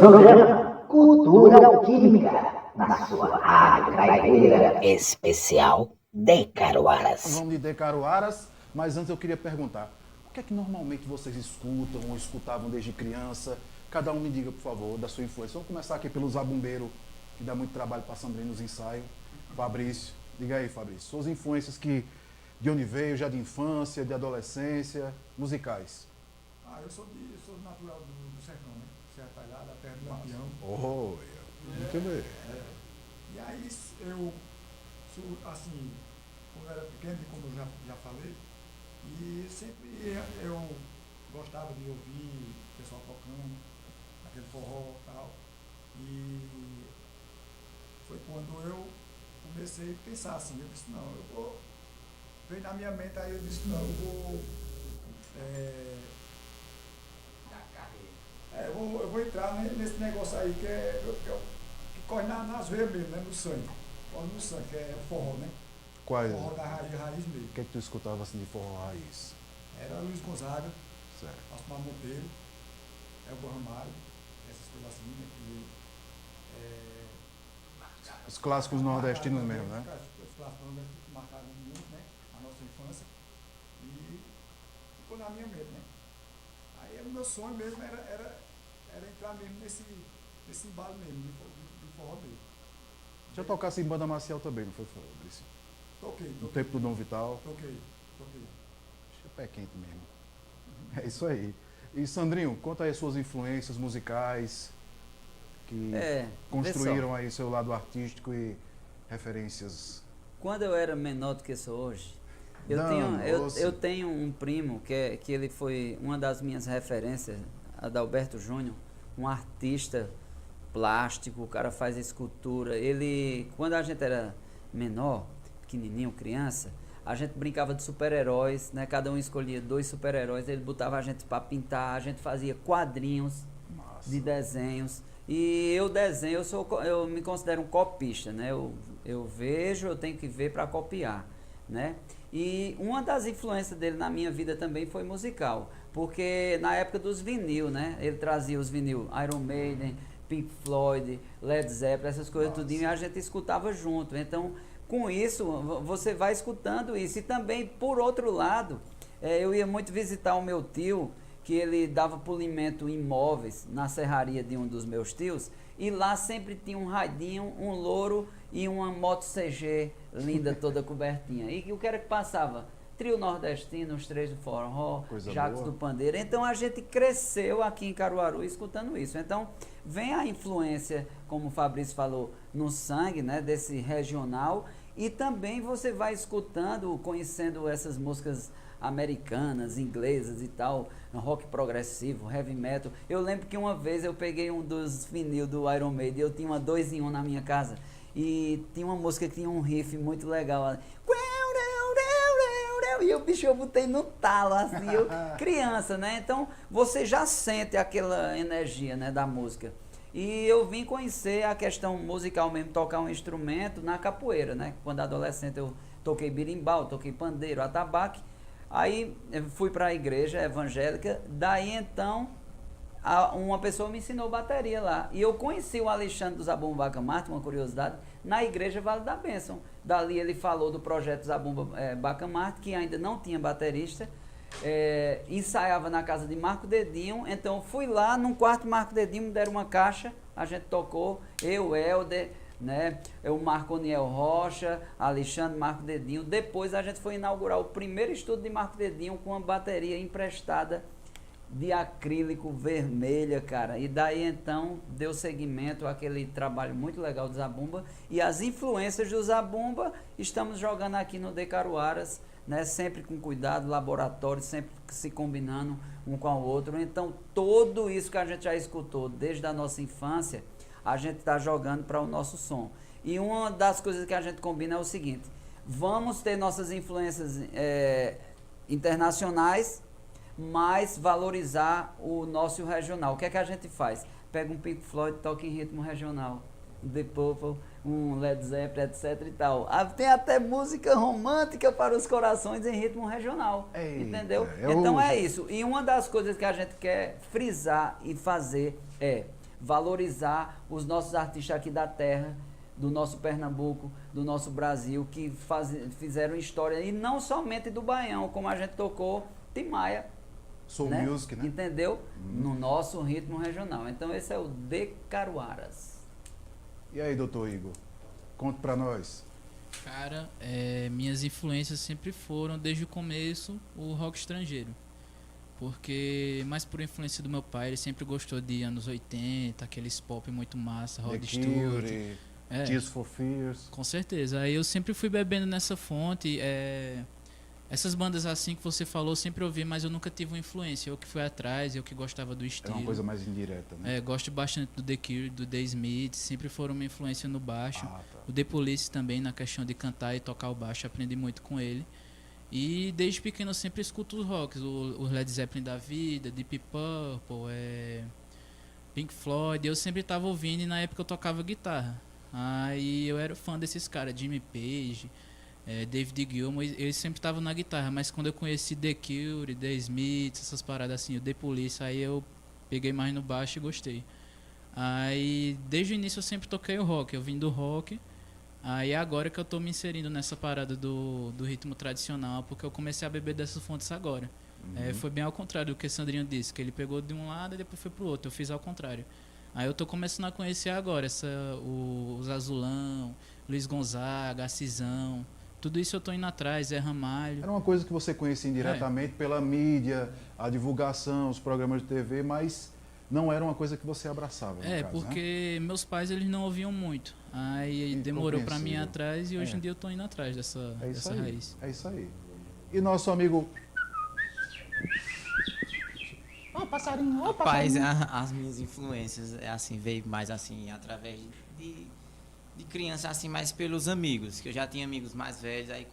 Programa Cultura Química, na sua rádio Caipiira especial de Caruaras. Vamos de Caruaras, mas antes eu queria perguntar, o que é que normalmente vocês escutam ou escutavam desde criança? Cada um me diga, por favor, da sua influência. Vamos começar aqui pelo Zabumbeiro, que dá muito trabalho para Sandrinho nos ensaios. Fabrício, diga aí, Fabrício, suas influências de onde veio, já de infância, de adolescência, musicais. Eu sou natural do sertão, né? Serra Talhada, terra do Lampião. Oh, muito bem. E aí eu, assim, quando eu era pequeno, como eu já falei, e sempre eu gostava de ouvir o pessoal tocando, aquele forró e tal. E foi quando eu comecei a pensar assim, eu disse, não, eu vou. Veio na minha mente, aí eu disse, não, eu vou. Eu vou entrar nesse negócio aí que corre nas veias mesmo, né? No sangue. Corre no sangue, que é o forró, né? Qual é? Forró da raiz mesmo. O que é que tu escutava assim de forró raiz? Era Luiz Gonzaga, Certo. Osmar Monteiro, Elba Ramalho, essas coisas assim, né? Os clássicos nordestinos mesmo, né? Os clássicos nordestinos que marcaram muito, né? A nossa infância. E ficou na minha mente, né? Aí o meu sonho mesmo era entrar mesmo nesse embalo mesmo, do forró mesmo. Já tocasse em banda marcial também, não foi, Fabrício? Toquei. No tempo do Dom Vital. Toquei. Acho que é pé quente mesmo. É isso aí. E Sandrinho, conta aí as suas influências musicais que construíram aí seu lado artístico e referências. Quando eu era menor do que sou hoje, eu tenho um primo que ele foi uma das minhas referências, Adalberto Júnior, um artista plástico, o cara faz escultura. Ele, quando a gente era menor, pequenininho, criança, a gente brincava de super-heróis, né? Cada um escolhia 2 super-heróis, ele botava a gente para pintar, a gente fazia quadrinhos de desenhos. E eu desenho, eu me considero um copista, né? Eu vejo, eu tenho que ver para copiar, né? E uma das influências dele na minha vida também foi musical, porque na época dos vinil, né? Ele trazia os vinil Iron Maiden, Pink Floyd, Led Zeppelin, essas coisas tudinho, e a gente escutava junto. Então, com isso, você vai escutando isso. E também, por outro lado, eu ia muito visitar o meu tio, que ele dava polimento em móveis na serraria de um dos meus tios, e lá sempre tinha um radinho, um louro e uma moto CG linda, toda cobertinha. E o que era que passava? Trio nordestino, os Três do Forró, Jacos do Pandeiro. Então a gente cresceu aqui em Caruaru escutando isso. Então vem a influência, como o Fabrício falou, no sangue, né, desse regional, e também você vai escutando, conhecendo essas músicas americanas, inglesas e tal, rock progressivo, heavy metal. Eu lembro que uma vez eu peguei um dos vinil do Iron Maiden, eu tinha uma 2 em 1 na minha casa, e tinha uma música que tinha um riff muito legal. E o bicho eu botei no talo, assim, eu criança, né? Então você já sente aquela energia, né, da música. E eu vim conhecer a questão musical mesmo, tocar um instrumento na capoeira, né? Quando adolescente eu toquei berimbau, toquei pandeiro, atabaque. Aí eu fui para a igreja evangélica, daí então uma pessoa me ensinou bateria lá. E eu conheci o Alexandre do Zabumba Bacamarte, uma curiosidade, na igreja Vale da Bênção. Dali ele falou do projeto Zabumba Bacamarte, que ainda não tinha baterista, ensaiava na casa de Marco Dedinho. Então fui lá num quarto Marco Dedinho, me deram uma caixa, a gente tocou, eu, Helder, né, o Marconiel Rocha, Alexandre, Marco Dedinho. Depois a gente foi inaugurar o primeiro estúdio de Marco Dedinho com uma bateria emprestada de acrílico vermelha, cara. E daí então deu seguimento àquele trabalho muito legal do Zabumba, e as influências do Zabumba estamos jogando aqui no De Caruaras, né? Sempre com cuidado, laboratório, sempre se combinando um com o outro. Então tudo isso que a gente já escutou desde a nossa infância, a gente está jogando para o nosso som. E uma das coisas que a gente combina é o seguinte: vamos ter nossas influências internacionais, mas valorizar o nosso regional. O que é que a gente faz? Pega um Pink Floyd, toca em ritmo regional, The Purple, um Led Zeppelin, etc e tal. Tem até música romântica para os corações em ritmo regional. Eita, entendeu? Então é isso. E uma das coisas que a gente quer frisar e fazer é: valorizar os nossos artistas aqui da terra, do nosso Pernambuco, do nosso Brasil, que fizeram história, e não somente do Baião, como a gente tocou Tim Maia, Soul né? Music, né? Entendeu? No nosso ritmo regional. Então esse é o De Caruaras. E aí, doutor Igor? Conte pra nós. Cara, minhas influências sempre foram, desde o começo, o rock estrangeiro. Porque, mais por influência do meu pai, ele sempre gostou de anos 80, aqueles pop muito massa, Rod The Stewart. Cure, Tears for Fears. Com certeza. Aí eu sempre fui bebendo nessa fonte. Essas bandas assim que você falou, eu sempre ouvi, mas eu nunca tive uma influência. Eu que fui atrás, eu que gostava do É estilo. uma coisa mais indireta, né? Gosto bastante do The Cure, do The Smiths, sempre foram uma influência no baixo. Tá. O The Police também, na questão de cantar e tocar o baixo, aprendi muito com ele. E desde pequeno eu sempre escuto os rocks, o Led Zeppelin da vida, Deep Purple, Pink Floyd. Eu sempre estava ouvindo e na época eu tocava guitarra. Aí eu era fã desses caras, Jimmy Page, David Gilmour, eles sempre estavam na guitarra. Mas quando eu conheci The Cure, The Smiths, essas paradas assim, o The Police, aí eu peguei mais no baixo e gostei. Aí desde o início eu sempre toquei o rock, eu vim do rock. Aí agora que eu tô me inserindo nessa parada do ritmo tradicional, porque eu comecei a beber dessas fontes agora. Foi bem ao contrário do que o Sandrinho disse, que ele pegou de um lado e depois foi pro outro. Eu fiz ao contrário. Aí eu tô começando a conhecer agora os Azulão, Luiz Gonzaga, Assisão. Tudo isso eu tô indo atrás, Zé Ramalho. Era uma coisa que você conhecia indiretamente pela mídia, a divulgação, os programas de TV, mas não era uma coisa que você abraçava, no caso, porque meus pais eles não ouviam muito. Aí demorou para mim ir atrás e hoje em dia eu tô indo atrás dessa raiz. É isso aí. E nosso amigo... passarinho, Rapaz, as minhas influências assim, veio mais assim, através de criança, assim, mais pelos amigos, que eu já tinha amigos mais velhos, aí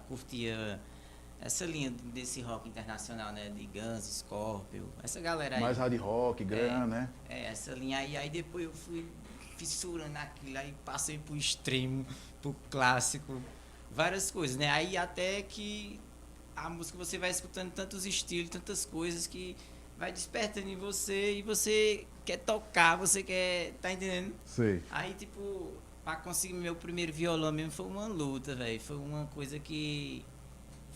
curtia essa linha desse rock internacional, né? De Guns, Scorpio, essa galera aí. Mais hard rock, grana, né? Essa linha aí. Aí depois eu fui fissurando aquilo, aí passei pro extremo, pro clássico, várias coisas, né? Aí até que a música você vai escutando tantos estilos, tantas coisas que vai despertando em você e você quer tocar, você quer... Tá entendendo? Sei. Aí, tipo, pra conseguir meu primeiro violão mesmo foi uma luta, velho. Foi uma coisa que...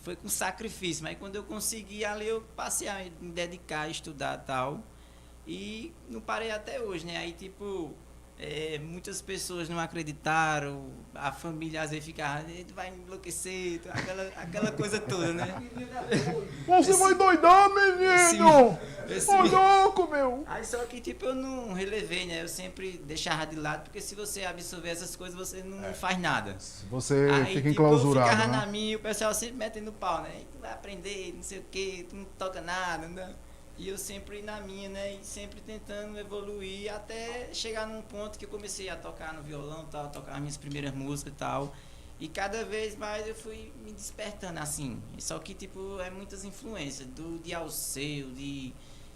Foi com sacrifício, mas quando eu consegui ali, eu passei a me dedicar, a estudar e tal. E não parei até hoje, né? Aí, tipo, muitas pessoas não acreditaram, a família às vezes ficava, tu vai enlouquecer, aquela coisa toda, né? Você vai doidar, menino! Ô, louco, meu! Aí só que, tipo, eu não relevei, né? Eu sempre deixava de lado, porque se você absorver essas coisas, você não faz nada. Você aí, fica tipo, enclausurado, eu ficava né? na minha, o pessoal sempre metendo pau, né? Tu vai aprender, não sei o quê, tu não toca nada, né? E eu sempre na minha, né? E sempre tentando evoluir até chegar num ponto que eu comecei a tocar no violão e tal, tocar as minhas primeiras músicas e tal. E cada vez mais eu fui me despertando, assim. Só que, tipo, muitas influências de Alceu, de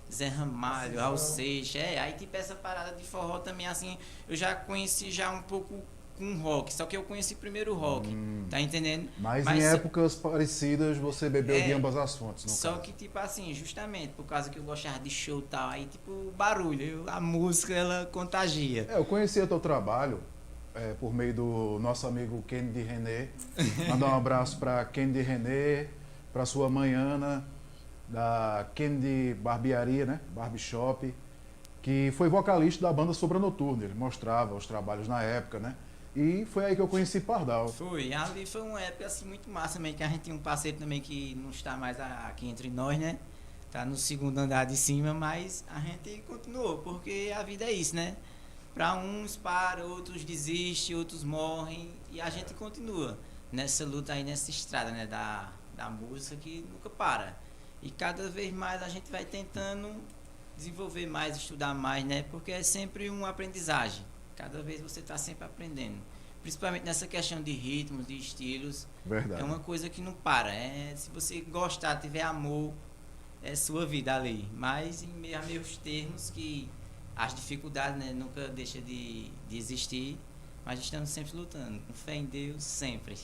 Zé Ramalho, Alceixo, aí tipo essa parada de forró também, assim, eu já conheci já um pouco com rock, só que eu conheci primeiro o rock, tá entendendo? Mas em épocas parecidas você bebeu de ambas as fontes, no Só caso. que, tipo assim, justamente por causa que eu gostava de show e tal, aí tipo, o barulho, a música, ela contagia. Eu conheci o teu trabalho por meio do nosso amigo Kennedy René. Mandar um abraço para Kennedy René, para sua mãe Ana, da Kennedy Barbearia, né? Barbershop, que foi vocalista da banda Sombra Noturna. Ele mostrava os trabalhos na época, né? E foi aí que eu conheci Pardal. Foi, ali foi uma época assim muito massa também, que a gente tinha um parceiro também que não está mais aqui entre nós, né? Tá no segundo andar de cima, mas a gente continuou, porque a vida é isso, né? Para uns para, outros desistem, outros morrem e a gente continua nessa luta aí, nessa estrada, né? Da música que nunca para. E cada vez mais a gente vai tentando desenvolver mais, estudar mais, né? Porque é sempre uma aprendizagem. Cada vez você está sempre aprendendo. Principalmente nessa questão de ritmos, de estilos. Verdade. É uma coisa que não para. Se você gostar, tiver amor, é sua vida ali. Mas em meio a meus termos, que as dificuldades, né, nunca deixam de existir. Mas estamos sempre lutando. Com fé em Deus, sempre.